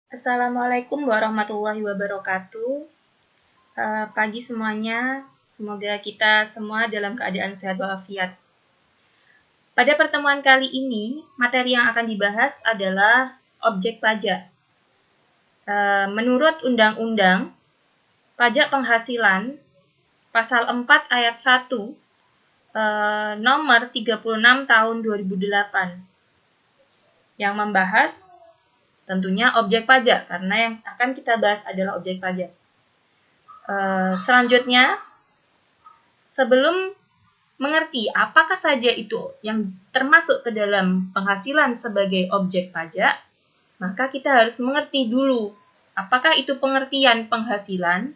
Assalamualaikum warahmatullahi wabarakatuh. Pagi semuanya, semoga kita semua dalam keadaan sehat walafiat. Pada pertemuan kali ini, materi yang akan dibahas adalah objek pajak. Menurut Undang-Undang Pajak Penghasilan, Pasal 4 Ayat 1, Nomor 36 Tahun 2008, yang membahas tentunya objek pajak, karena yang akan kita bahas adalah objek pajak. Selanjutnya, sebelum mengerti apakah saja itu yang termasuk ke dalam penghasilan sebagai objek pajak, maka kita harus mengerti dulu apakah itu pengertian penghasilan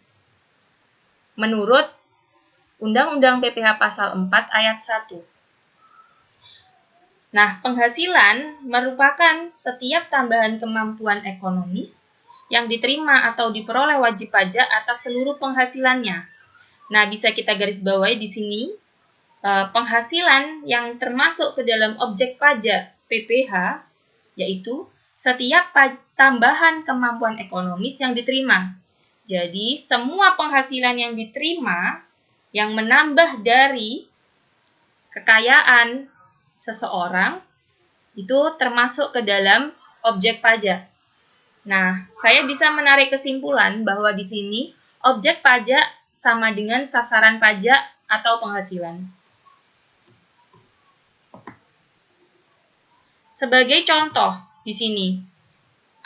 menurut Undang-Undang PPh Pasal 4 Ayat 1. Nah, penghasilan merupakan setiap tambahan kemampuan ekonomis yang diterima atau diperoleh wajib pajak atas seluruh penghasilannya. Nah, bisa kita garis bawahi di sini, penghasilan yang termasuk ke dalam objek pajak PPh, yaitu setiap tambahan kemampuan ekonomis yang diterima. Jadi, semua penghasilan yang diterima yang menambah dari kekayaan seseorang itu termasuk ke dalam objek pajak. Nah, saya bisa menarik kesimpulan bahwa di sini objek pajak sama dengan sasaran pajak atau penghasilan. Sebagai contoh di sini,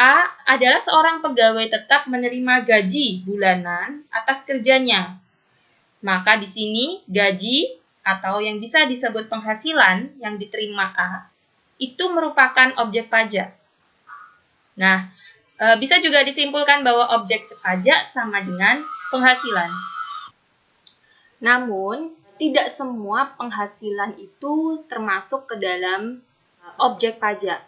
A adalah seorang pegawai tetap menerima gaji bulanan atas kerjanya. Maka di sini gaji atau yang bisa disebut penghasilan yang diterima A itu merupakan objek pajak. Nah, bisa juga disimpulkan bahwa objek pajak sama dengan penghasilan. Namun, tidak semua penghasilan itu termasuk ke dalam objek pajak.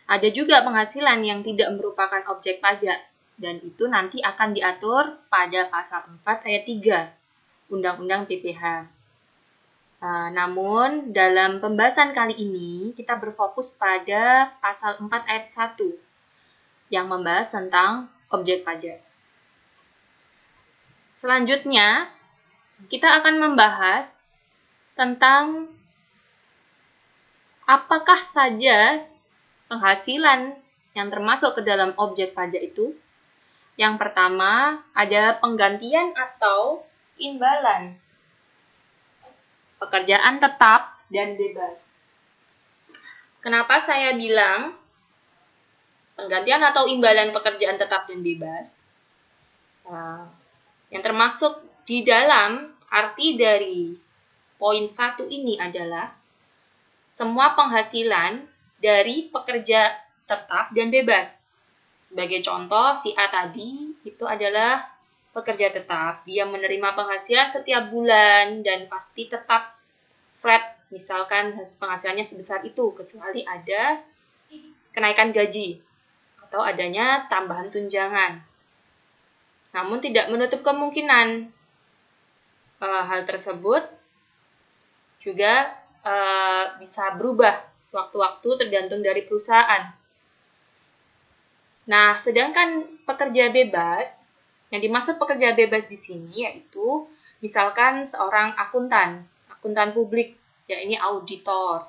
Ada juga penghasilan yang tidak merupakan objek pajak, dan itu nanti akan diatur pada pasal 4 ayat 3 Undang-Undang PPh. Namun, dalam pembahasan kali ini, kita berfokus pada pasal 4 ayat 1 yang membahas tentang objek pajak. Selanjutnya, kita akan membahas tentang apakah saja penghasilan yang termasuk ke dalam objek pajak itu. Yang pertama, ada penggantian atau imbalan, pekerjaan tetap dan bebas. Kenapa saya bilang penggantian atau imbalan pekerjaan tetap dan bebas? Yang termasuk di dalam arti dari poin 1 ini adalah semua penghasilan dari pekerja tetap dan bebas. Sebagai contoh, si A tadi itu adalah pekerja tetap. Dia menerima penghasilan setiap bulan dan pasti tetap flat. Misalkan penghasilannya sebesar itu, kecuali ada kenaikan gaji atau adanya tambahan tunjangan. Namun tidak menutup kemungkinan hal tersebut juga bisa berubah sewaktu-waktu tergantung dari perusahaan. Nah, sedangkan pekerja bebas, yang dimaksud pekerja bebas di sini yaitu misalkan seorang akuntan publik, ya ini auditor.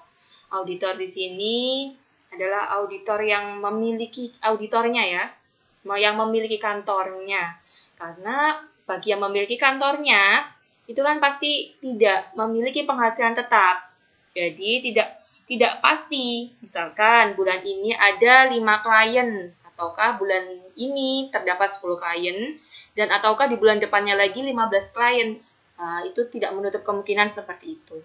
Auditor di sini adalah auditor yang memiliki auditornya ya, yang memiliki kantornya. Karena bagi yang memiliki kantornya, itu kan pasti tidak memiliki penghasilan tetap. Jadi tidak pasti, misalkan bulan ini ada 5 klien, ataukah bulan ini terdapat 10 klien, dan ataukah di bulan depannya lagi 15 klien. Itu tidak menutup kemungkinan seperti itu.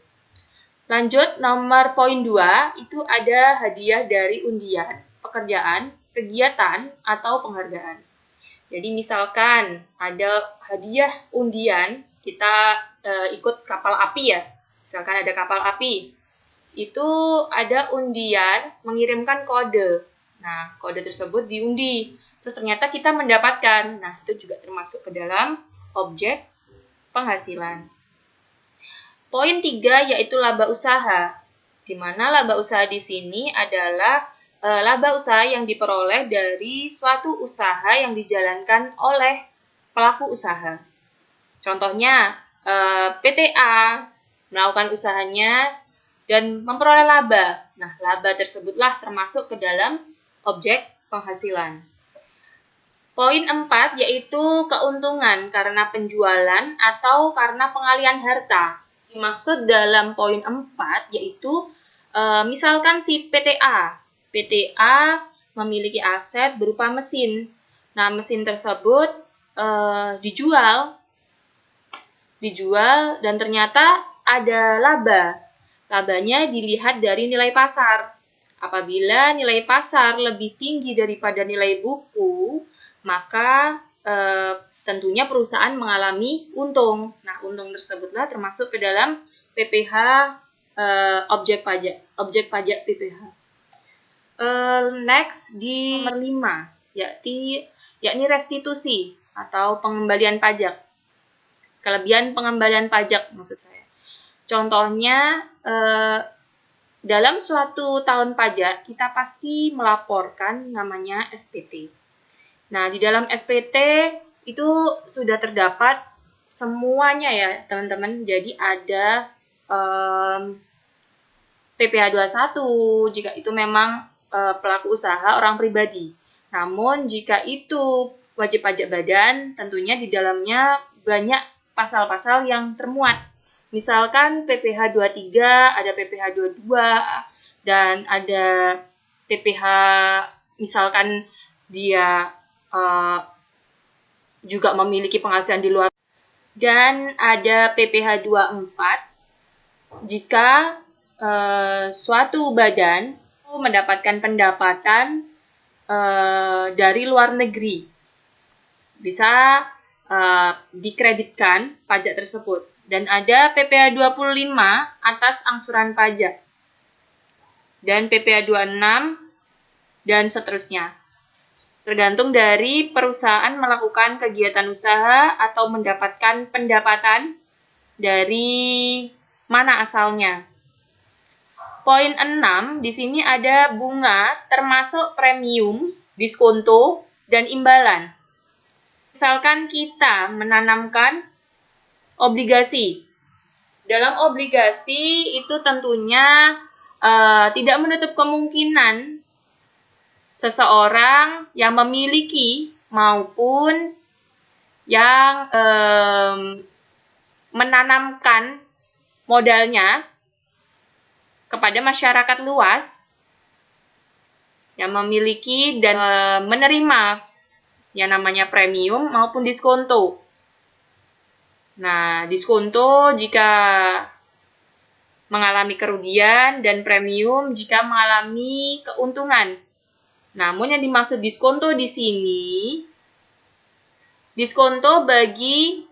Lanjut, nomor poin 2, itu ada hadiah dari undian, pekerjaan, kegiatan, atau penghargaan. Jadi misalkan ada hadiah undian, kita ikut kapal api ya, misalkan ada kapal api, itu ada undian mengirimkan kode. Nah, kode tersebut diundi, terus ternyata kita mendapatkan. Nah, itu juga termasuk ke dalam objek penghasilan. Poin 3 yaitu laba usaha, di mana laba usaha di sini adalah laba usaha yang diperoleh dari suatu usaha yang dijalankan oleh pelaku usaha. Contohnya, PTA melakukan usahanya dan memperoleh laba. Nah, laba tersebutlah termasuk ke dalam objek penghasilan. Poin 4 yaitu keuntungan karena penjualan atau karena pengalian harta. Dimaksud dalam poin 4 yaitu misalkan si PTA. PTA memiliki aset berupa mesin. Nah, mesin tersebut dijual dan ternyata ada laba. Labanya dilihat dari nilai pasar. Apabila nilai pasar lebih tinggi daripada nilai buku, maka tentunya perusahaan mengalami untung. Nah, untung tersebutlah termasuk ke dalam PPh objek pajak PPh. Next di nomor 5, yakni restitusi atau pengembalian pajak. Kelebihan pengembalian pajak maksud saya. Contohnya, dalam suatu tahun pajak, kita pasti melaporkan namanya SPT. Nah, di dalam SPT itu sudah terdapat semuanya ya, teman-teman. Jadi ada PPh 21 jika itu memang pelaku usaha orang pribadi. Namun, jika itu wajib pajak badan, tentunya di dalamnya banyak pasal-pasal yang termuat. Misalkan PPh 23, ada PPh 22, dan ada PPh misalkan dia juga memiliki penghasilan di luar. Dan ada PPh 24 jika suatu badan mendapatkan pendapatan dari luar negeri. Bisa dikreditkan pajak tersebut. Dan ada PPh 25 atas angsuran pajak. Dan PPh 26 dan seterusnya. Tergantung dari perusahaan melakukan kegiatan usaha atau mendapatkan pendapatan dari mana asalnya. Poin 6, di sini ada bunga termasuk premium, diskonto, dan imbalan. Misalkan kita menanamkan obligasi. Dalam obligasi itu tentunya tidak menutup kemungkinan seseorang yang memiliki maupun yang menanamkan modalnya kepada masyarakat luas yang memiliki dan menerima yang namanya premium maupun diskonto. Nah, diskonto jika mengalami kerugian dan premium jika mengalami keuntungan. Namun yang dimaksud diskonto di sini, diskonto bagi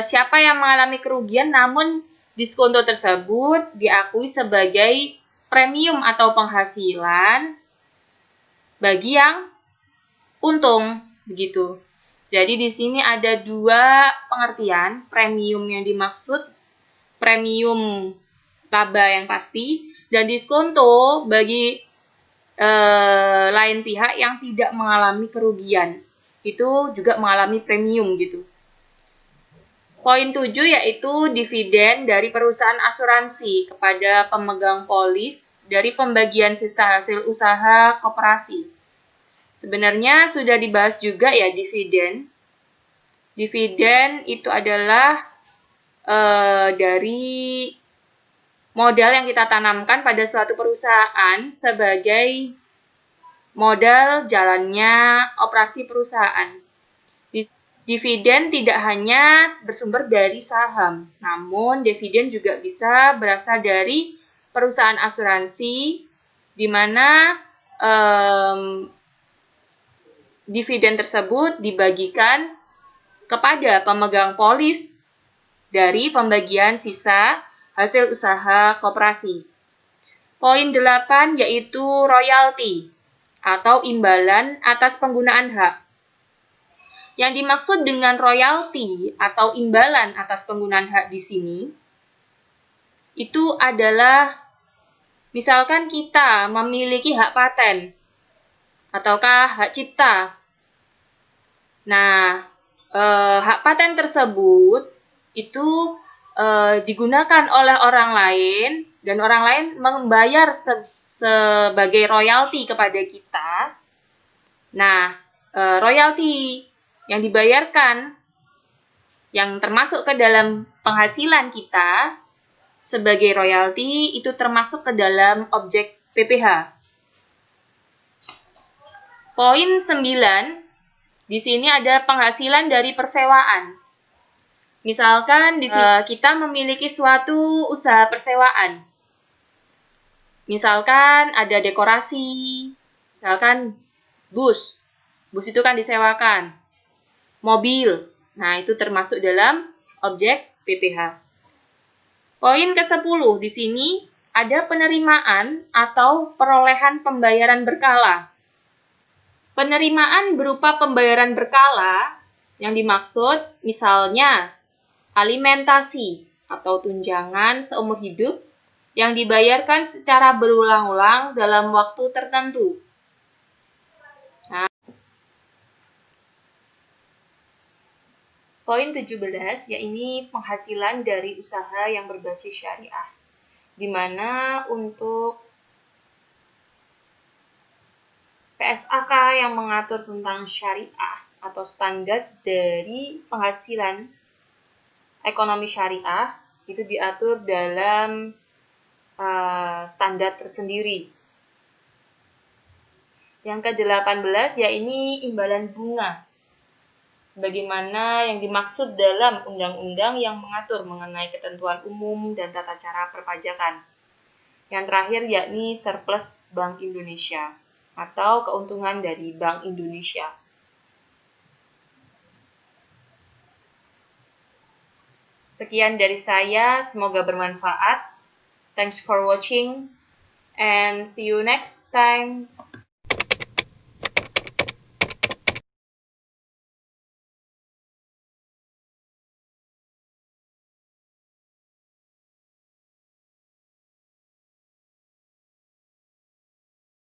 siapa yang mengalami kerugian namun diskonto tersebut diakui sebagai premium atau penghasilan bagi yang untung, begitu. Jadi di sini ada dua pengertian, premium yang dimaksud premium laba yang pasti, dan diskonto bagi lain pihak yang tidak mengalami kerugian. Itu juga mengalami premium gitu. Poin 7 yaitu dividen dari perusahaan asuransi kepada pemegang polis dari pembagian sisa hasil usaha koperasi. Sebenarnya sudah dibahas juga ya dividen. Dividen itu adalah dari modal yang kita tanamkan pada suatu perusahaan sebagai modal jalannya operasi perusahaan. Dividen tidak hanya bersumber dari saham, namun dividen juga bisa berasal dari perusahaan asuransi, di mana dividen tersebut dibagikan kepada pemegang polis dari pembagian sisa hasil usaha koperasi. Poin 8 yaitu royalti atau imbalan atas penggunaan hak. Yang dimaksud dengan royalti atau imbalan atas penggunaan hak di sini itu adalah Misalkan kita memiliki hak paten ataukah hak cipta. Nah, hak paten tersebut itu digunakan oleh orang lain dan orang lain membayar sebagai royalti kepada kita. Nah, royalti yang dibayarkan yang termasuk ke dalam penghasilan kita sebagai royalti itu termasuk ke dalam objek PPh. Poin 9, di sini ada penghasilan dari persewaan. Misalkan di sini kita memiliki suatu usaha persewaan. Misalkan ada dekorasi, misalkan bus. Bus itu kan disewakan. Mobil. Nah, itu termasuk dalam objek PPh. Poin ke-10 di sini ada penerimaan atau perolehan pembayaran berkala. Penerimaan berupa pembayaran berkala yang dimaksud misalnya alimentasi atau tunjangan seumur hidup yang dibayarkan secara berulang-ulang dalam waktu tertentu. Nah, poin 17 yaitu penghasilan dari usaha yang berbasis syariah, di mana untuk PSAK yang mengatur tentang syariah atau standar dari penghasilan ekonomi syariah itu diatur dalam standar tersendiri. Yang ke-18 yaitu imbalan bunga, sebagaimana yang dimaksud dalam undang-undang yang mengatur mengenai ketentuan umum dan tata cara perpajakan. Yang terakhir yakni surplus Bank Indonesia atau keuntungan dari Bank Indonesia. Sekian dari saya, semoga bermanfaat. Thanks for watching and see you next time.